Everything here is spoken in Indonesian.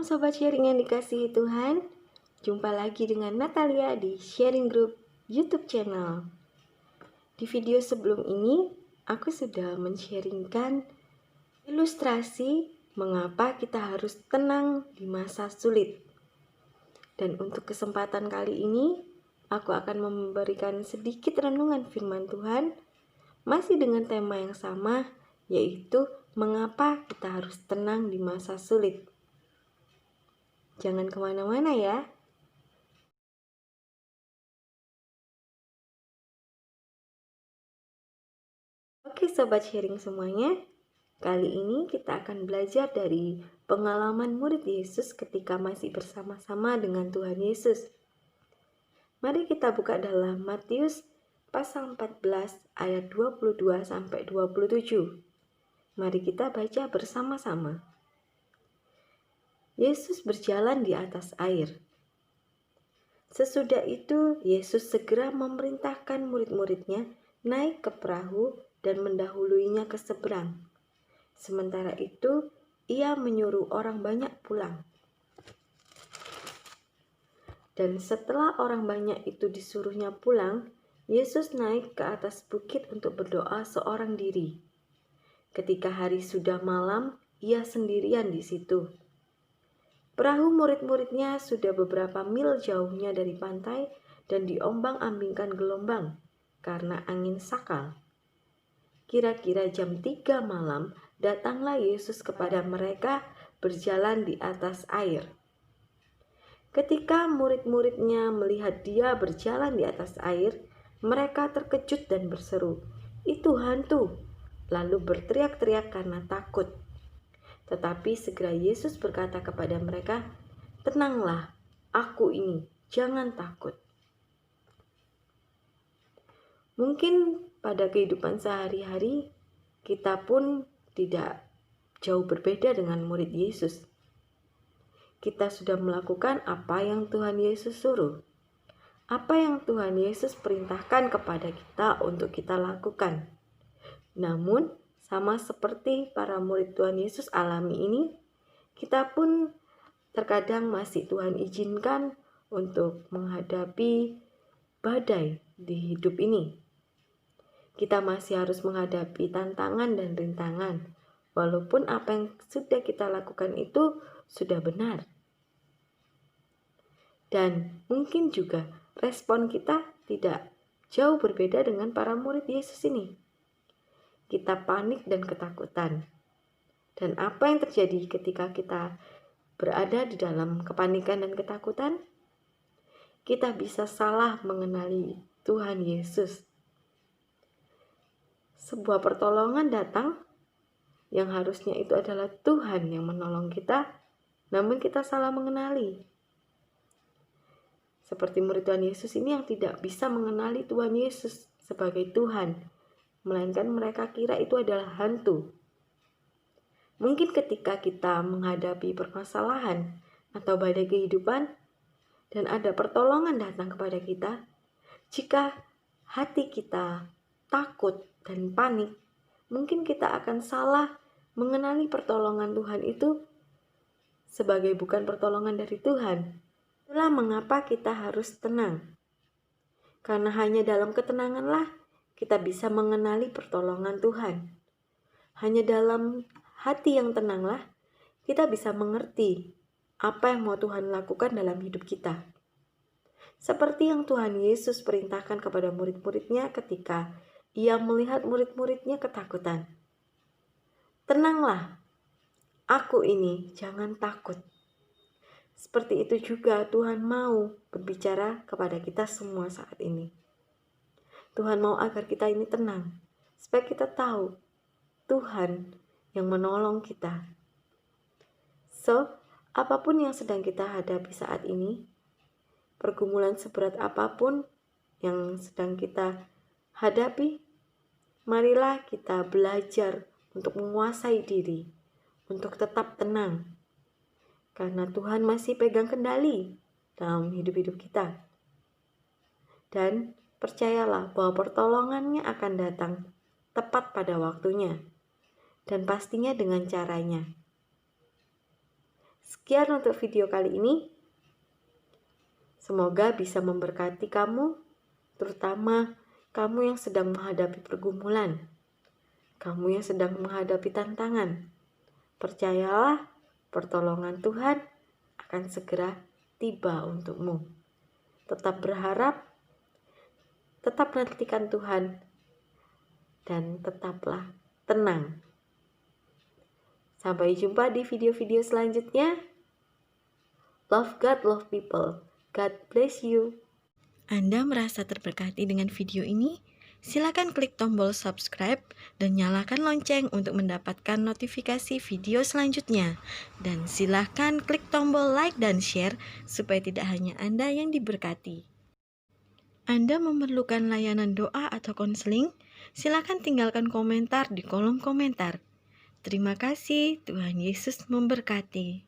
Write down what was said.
Sobat Sharing yang dikasihi Tuhan. Jumpa lagi dengan Natalia di Sharing Group YouTube channel. Di video sebelum ini, aku sudah men-sharingkan ilustrasi mengapa kita harus tenang di masa sulit. Dan untuk kesempatan kali ini, aku akan memberikan sedikit renungan firman Tuhan, masih dengan tema yang sama, yaitu mengapa kita harus tenang di masa sulit. Jangan kemana-mana ya. Oke Sobat Sharing semuanya, kali ini kita akan belajar dari pengalaman murid Yesus ketika masih bersama-sama dengan Tuhan Yesus. Mari kita buka dalam Matius pasal 14 ayat 22-27. Mari kita baca bersama-sama. Yesus berjalan di atas air. Sesudah itu, Yesus segera memerintahkan murid-muridnya naik ke perahu dan mendahuluinya ke seberang. Sementara itu, ia menyuruh orang banyak pulang. Dan setelah orang banyak itu disuruhnya pulang, Yesus naik ke atas bukit untuk berdoa seorang diri. Ketika hari sudah malam, ia sendirian di situ. Perahu murid-muridnya sudah beberapa mil jauhnya dari pantai dan diombang-ambingkan gelombang karena angin sakal. Kira-kira jam 3 malam, datanglah Yesus kepada mereka berjalan di atas air. Ketika murid-muridnya melihat dia berjalan di atas air, mereka terkejut dan berseru, "Itu hantu!" Lalu berteriak-teriak karena takut. Tetapi segera Yesus berkata kepada mereka, "Tenanglah, aku ini, jangan takut." Mungkin pada kehidupan sehari-hari, kita pun tidak jauh berbeda dengan murid Yesus. Kita sudah melakukan apa yang Tuhan Yesus suruh. Apa yang Tuhan Yesus perintahkan kepada kita untuk kita lakukan. Namun, sama seperti para murid Tuhan Yesus alami ini, kita pun terkadang masih Tuhan izinkan untuk menghadapi badai di hidup ini. Kita masih harus menghadapi tantangan dan rintangan, walaupun apa yang sudah kita lakukan itu sudah benar. Dan mungkin juga respon kita tidak jauh berbeda dengan para murid Yesus ini. Kita panik dan ketakutan. Dan apa yang terjadi ketika kita berada di dalam kepanikan dan ketakutan? Kita bisa salah mengenali Tuhan Yesus. Sebuah pertolongan datang yang harusnya itu adalah Tuhan yang menolong kita, namun kita salah mengenali. Seperti murid Tuhan Yesus ini yang tidak bisa mengenali Tuhan Yesus sebagai Tuhan, melainkan mereka kira itu adalah hantu. Mungkin ketika kita menghadapi permasalahan atau badai kehidupan dan ada pertolongan datang kepada kita, jika hati kita takut dan panik, mungkin kita akan salah mengenali pertolongan Tuhan itu sebagai bukan pertolongan dari Tuhan. Itulah mengapa kita harus tenang. Karena hanya dalam ketenanganlah kita bisa mengenali pertolongan Tuhan. Hanya dalam hati yang tenanglah kita bisa mengerti apa yang mau Tuhan lakukan dalam hidup kita. Seperti yang Tuhan Yesus perintahkan kepada murid-muridnya ketika ia melihat murid-muridnya ketakutan. "Tenanglah, aku ini, jangan takut." Seperti itu juga Tuhan mau berbicara kepada kita semua saat ini. Tuhan mau agar kita ini tenang, supaya kita tahu Tuhan yang menolong kita. So, apapun yang sedang kita hadapi saat ini, pergumulan seberat apapun yang sedang kita hadapi, marilah kita belajar untuk menguasai diri, untuk tetap tenang. Karena Tuhan masih pegang kendali dalam hidup-hidup kita. Dan percayalah bahwa pertolongannya akan datang tepat pada waktunya. Dan pastinya dengan caranya. Sekian untuk video kali ini. Semoga bisa memberkati kamu, terutama kamu yang sedang menghadapi pergumulan, kamu yang sedang menghadapi tantangan. Percayalah, pertolongan Tuhan akan segera tiba untukmu. Tetap berharap, tetap nantikan Tuhan, dan tetaplah tenang. Sampai jumpa di video-video selanjutnya. Love God, love people. God bless you. Anda merasa terberkati dengan video ini? Silakan klik tombol subscribe dan nyalakan lonceng untuk mendapatkan notifikasi video selanjutnya. Dan silakan klik tombol like dan share supaya tidak hanya Anda yang diberkati. Anda memerlukan layanan doa atau konseling? Silakan tinggalkan komentar di kolom komentar. Terima kasih, Tuhan Yesus memberkati.